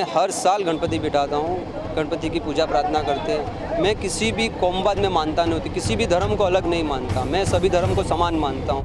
हर साल गणपति बिठाता हूँ, गणपति की पूजा प्रार्थना करते हैं। मैं किसी भी कौमवाद में मानता नहीं होती, किसी भी धर्म को अलग नहीं मानता, मैं सभी धर्म को समान मानता हूँ।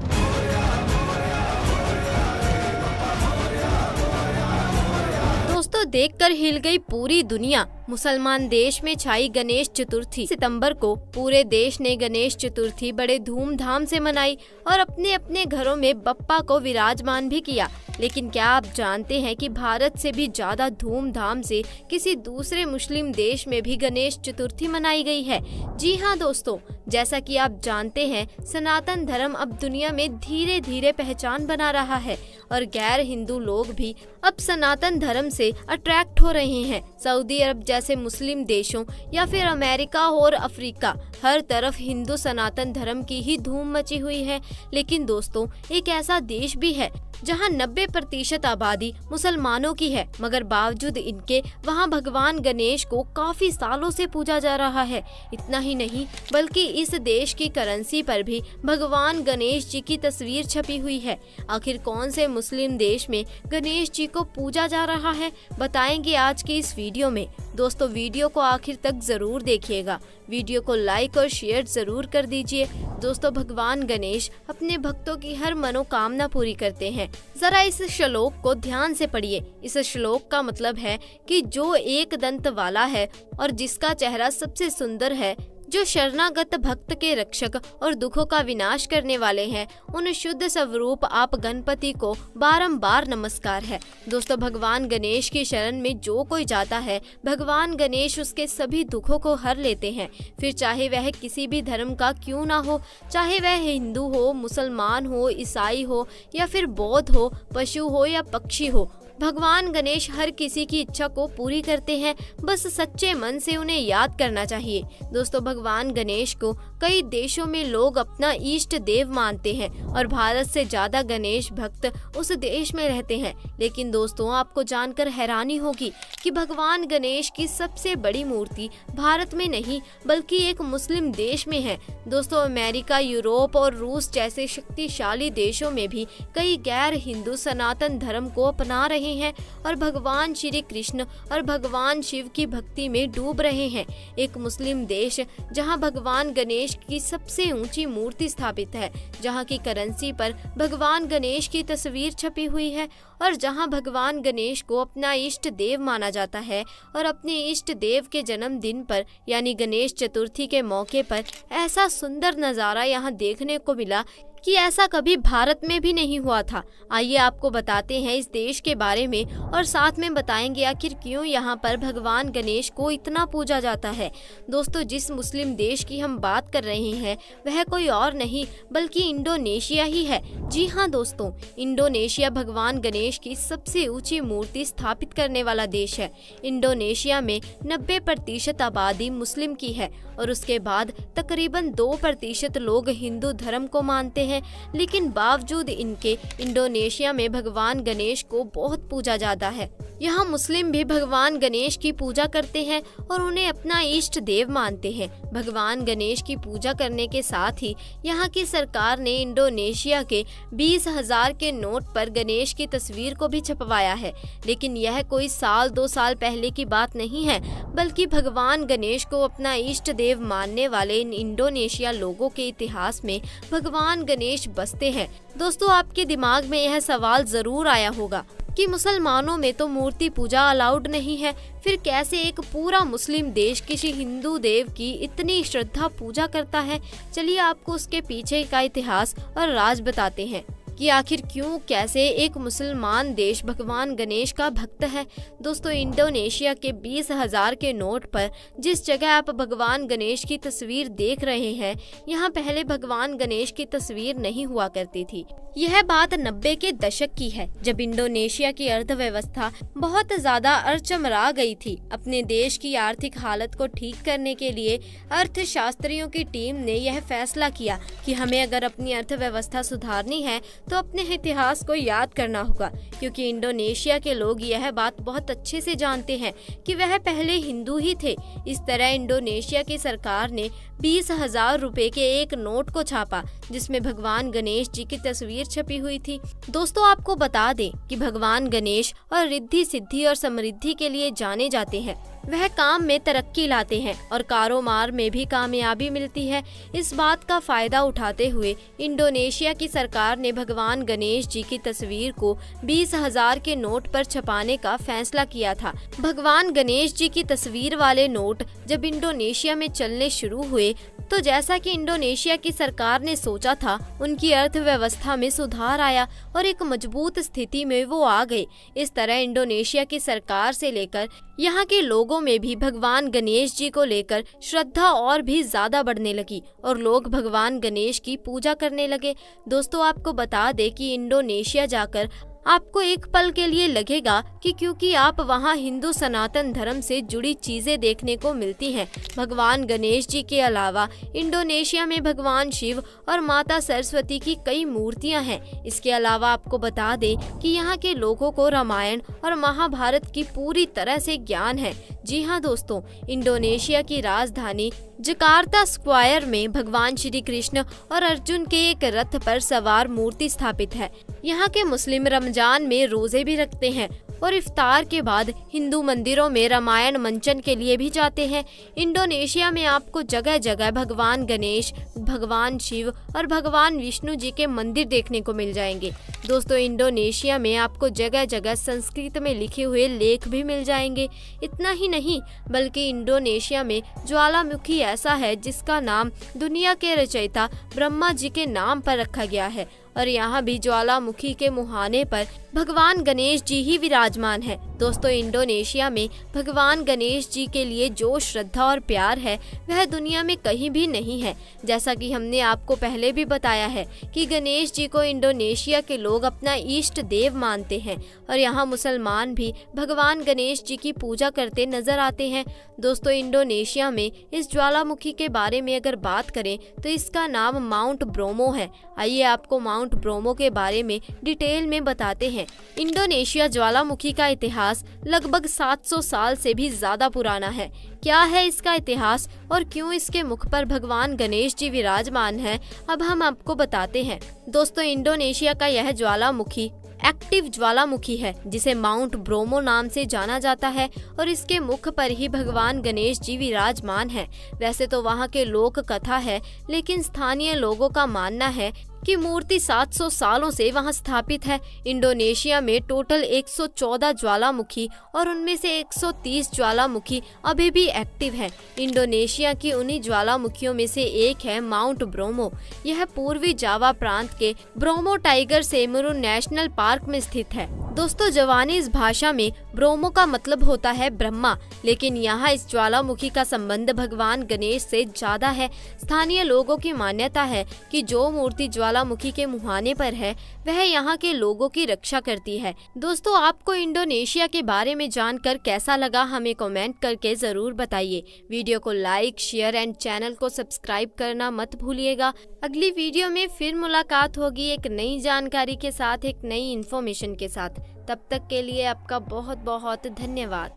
दोस्तों, देखकर हिल गई पूरी दुनिया। मुसलमान देश में छाई गणेश चतुर्थी। सितंबर को पूरे देश ने गणेश चतुर्थी बड़े धूमधाम से मनाई और अपने अपने घरों में बप्पा को विराजमान भी किया। लेकिन क्या आप जानते हैं कि भारत से भी ज्यादा धूमधाम से किसी दूसरे मुस्लिम देश में भी गणेश चतुर्थी मनाई गई है? जी हाँ दोस्तों, जैसा कि आप जानते हैं, सनातन धर्म अब दुनिया में धीरे धीरे पहचान बना रहा है और गैर हिंदू लोग भी अब सनातन धर्म से अट्रैक्ट हो रहे हैं। सऊदी अरब जैसे मुस्लिम देशों या फिर अमेरिका और अफ्रीका, हर तरफ हिंदू सनातन धर्म की ही धूम मची हुई है। लेकिन दोस्तों, एक ऐसा देश भी है जहां 90% आबादी मुसलमानों की है, मगर बावजूद इनके वहां भगवान गणेश को काफी सालों से पूजा जा रहा है। इतना ही नहीं, बल्कि इस देश की करेंसी पर भी भगवान गणेश जी की तस्वीर छपी हुई है। आखिर कौन से मुस्लिम देश में गणेश जी को पूजा जा रहा है, बताएंगे आज की इस वीडियो में। दोस्तों, वीडियो को आखिर तक जरूर देखिएगा। वीडियो को लाइक और शेयर जरूर कर दीजिए। दोस्तों, भगवान गणेश अपने भक्तों की हर मनोकामना पूरी करते हैं। जरा इस श्लोक को ध्यान से पढ़िए। इस श्लोक का मतलब है कि जो एक दंत वाला है और जिसका चेहरा सबसे सुंदर है, जो शरणागत भक्त के रक्षक और दुखों का विनाश करने वाले हैं, उन शुद्ध स्वरूप आप गणपति को बारंबार नमस्कार है। दोस्तों, भगवान गणेश की शरण में जो कोई जाता है, भगवान गणेश उसके सभी दुखों को हर लेते हैं। फिर चाहे वह किसी भी धर्म का क्यों ना हो, चाहे वह हिंदू हो, मुसलमान हो, ईसाई हो या फिर बौद्ध हो, पशु हो या पक्षी हो, भगवान गणेश हर किसी की इच्छा को पूरी करते हैं। बस सच्चे मन से उन्हें याद करना चाहिए। दोस्तों, भगवान गणेश को कई देशों में लोग अपना इष्ट देव मानते हैं और भारत से ज्यादा गणेश भक्त उस देश में रहते हैं। लेकिन दोस्तों, आपको जानकर हैरानी होगी कि भगवान गणेश की सबसे बड़ी मूर्ति भारत में नहीं बल्कि एक मुस्लिम देश में है। दोस्तों, अमेरिका, यूरोप और रूस जैसे शक्तिशाली देशों में भी कई गैर हिंदू सनातन धर्म को अपना रहे हैं और भगवान श्री कृष्ण और भगवान शिव की भक्ति में डूब रहे हैं। एक मुस्लिम देश जहां भगवान गणेश की सबसे ऊंची मूर्ति स्थापित है, जहां की करेंसी पर भगवान गणेश की तस्वीर छपी हुई है और जहां भगवान गणेश को अपना इष्ट देव माना जाता है और अपने इष्ट देव के जन्मदिन पर यानी गणेश चतुर्थी के मौके पर ऐसा सुंदर नज़ारा यहाँ देखने को मिला कि ऐसा कभी भारत में भी नहीं हुआ था। आइए आपको बताते हैं इस देश के बारे में और साथ में बताएंगे आखिर क्यों यहाँ पर भगवान गणेश को इतना पूजा जाता है। दोस्तों, जिस मुस्लिम देश की हम बात कर रहे हैं वह कोई और नहीं बल्कि इंडोनेशिया ही है। जी हाँ दोस्तों, इंडोनेशिया भगवान गणेश की सबसे ऊंची मूर्ति स्थापित करने वाला देश है। इंडोनेशिया में 90% आबादी मुस्लिम की है और उसके बाद तकरीबन 2% लोग हिंदू धर्म को मानते हैं। लेकिन बावजूद इनके इंडोनेशिया में भगवान गणेश को बहुत पूजा जाता है। यहाँ मुस्लिम भी भगवान गणेश की पूजा करते हैं और उन्हें अपना इष्ट देव मानते हैं। भगवान गणेश की पूजा करने के साथ ही यहाँ की सरकार ने इंडोनेशिया के 20,000 के नोट पर गणेश की तस्वीर को भी छपवाया है। लेकिन यह कोई साल 2 साल पहले की बात नहीं है, बल्कि भगवान गणेश को अपना इष्ट देव मानने वाले इन इंडोनेशिया लोगों के इतिहास में भगवान गणेश बसते हैं। दोस्तों, आपके दिमाग में यह सवाल जरूर आया होगा कि मुसलमानों में तो मूर्ति पूजा अलाउड नहीं है, फिर कैसे एक पूरा मुस्लिम देश किसी हिंदू देव की इतनी श्रद्धा पूजा करता है? चलिए आपको उसके पीछे का इतिहास और राज बताते हैं कि आखिर क्यों कैसे एक मुसलमान देश भगवान गणेश का भक्त है। दोस्तों, इंडोनेशिया के 20,000 के नोट पर जिस जगह आप भगवान गणेश की तस्वीर देख रहे हैं, यहाँ पहले भगवान गणेश की तस्वीर नहीं हुआ करती थी। यह बात 90 के दशक की है, जब इंडोनेशिया की अर्थव्यवस्था बहुत ज्यादा अड़चमरा गई थी। अपने देश की आर्थिक हालत को ठीक करने के लिए अर्थशास्त्रियों की टीम ने यह फैसला किया कि हमें अगर अपनी अर्थव्यवस्था सुधारनी है तो अपने इतिहास को याद करना होगा, क्योंकि इंडोनेशिया के लोग यह बात बहुत अच्छे से जानते हैं कि वह पहले हिंदू ही थे। इस तरह इंडोनेशिया की सरकार ने 20,000 रुपए के एक नोट को छापा, जिसमें भगवान गणेश जी की तस्वीर छपी हुई थी। दोस्तों, आपको बता दें कि भगवान गणेश और रिद्धि सिद्धि और समृद्धि के लिए जाने जाते हैं। वह काम में तरक्की लाते हैं और कारोबार में भी कामयाबी मिलती है। इस बात का फायदा उठाते हुए इंडोनेशिया की सरकार ने भगवान गणेश जी की तस्वीर को 20,000 के नोट पर छपाने का फैसला किया था। भगवान गणेश जी की तस्वीर वाले नोट जब इंडोनेशिया में चलने शुरू हुए तो जैसा कि इंडोनेशिया की सरकार ने सोचा था, उनकी अर्थव्यवस्था में सुधार आया और एक मजबूत स्थिति में वो आ गए। इस तरह इंडोनेशिया की सरकार से लेकर यहाँ के लोगों में भी भगवान गणेश जी को लेकर श्रद्धा और भी ज्यादा बढ़ने लगी और लोग भगवान गणेश की पूजा करने लगे। दोस्तों, आपको बता दें कि इंडोनेशिया जाकर आपको एक पल के लिए लगेगा कि क्योंकि आप वहां हिंदू सनातन धर्म से जुड़ी चीजें देखने को मिलती हैं। भगवान गणेश जी के अलावा इंडोनेशिया में भगवान शिव और माता सरस्वती की कई मूर्तियां हैं। इसके अलावा आपको बता दें कि यहाँ के लोगों को रामायण और महाभारत की पूरी तरह से ज्ञान है। जी हाँ दोस्तों, इंडोनेशिया की राजधानी जकार्ता स्क्वायर में भगवान श्री कृष्ण और अर्जुन के एक रथ पर सवार मूर्ति स्थापित है। यहाँ के मुस्लिम रमजान में रोजे भी रखते हैं और इफ्तार के बाद हिंदू मंदिरों में रामायण मंचन के लिए भी जाते हैं। इंडोनेशिया में आपको जगह जगह भगवान गणेश, भगवान शिव और भगवान विष्णु जी के मंदिर देखने को मिल जाएंगे। दोस्तों, इंडोनेशिया में आपको जगह जगह संस्कृत में लिखे हुए लेख भी मिल जाएंगे। इतना ही नहीं, बल्कि इंडोनेशिया में ज्वालामुखी ऐसा है जिसका नाम दुनिया के रचयिता ब्रह्मा जी के नाम पर रखा गया है और यहाँ भी ज्वालामुखी के मुहाने पर भगवान गणेश जी ही विराजमान है। दोस्तों, इंडोनेशिया में भगवान गणेश जी के लिए जो श्रद्धा और प्यार है वह दुनिया में कहीं भी नहीं है। जैसा कि हमने आपको पहले भी बताया है कि गणेश जी को इंडोनेशिया के लोग अपना इष्ट देव मानते हैं और यहाँ मुसलमान भी भगवान गणेश जी की पूजा करते नजर आते हैं। दोस्तों, इंडोनेशिया में इस ज्वालामुखी के बारे में अगर बात करें तो इसका नाम माउंट ब्रोमो है। आइए आपको माउंट ब्रोमो के बारे में डिटेल में बताते हैं। इंडोनेशिया ज्वालामुखी का इतिहास लगभग 700 साल से भी ज्यादा पुराना है। क्या है इसका इतिहास और क्यों इसके मुख पर भगवान गणेश जी विराजमान हैं, अब हम आपको बताते हैं। दोस्तों, इंडोनेशिया का यह ज्वालामुखी एक्टिव ज्वालामुखी है जिसे माउंट ब्रोमो नाम से जाना जाता है और इसके मुख पर ही भगवान गणेश जी विराजमान हैं। वैसे तो वहाँ के लोक कथा है, लेकिन स्थानीय लोगों का मानना है कि मूर्ति 700 सालों से वहां स्थापित है। इंडोनेशिया में टोटल 114 ज्वालामुखी और उनमें से 130 ज्वालामुखी अभी भी एक्टिव हैं। इंडोनेशिया की उन्हीं ज्वालामुखियों में से एक है माउंट ब्रोमो। यह पूर्वी जावा प्रांत के ब्रोमो टाइगर सेमरू नेशनल पार्क में स्थित है। दोस्तों, जवानीज भाषा में ब्रोमो का मतलब होता है ब्रह्मा, लेकिन यहाँ इस ज्वालामुखी का संबंध भगवान गणेश से ज्यादा है। स्थानीय लोगों की मान्यता है कि जो मूर्ति ज्वालामुखी के मुहाने पर है वह यहाँ के लोगों की रक्षा करती है। दोस्तों, आपको इंडोनेशिया के बारे में जानकर कैसा लगा हमें कमेंट करके जरूर बताइए। वीडियो को लाइक, शेयर एंड चैनल को सब्सक्राइब करना मत भूलिएगा। अगली वीडियो में फिर मुलाकात होगी एक नई जानकारी के साथ, एक नई इन्फॉर्मेशन के साथ। तब तक के लिए आपका बहुत बहुत धन्यवाद।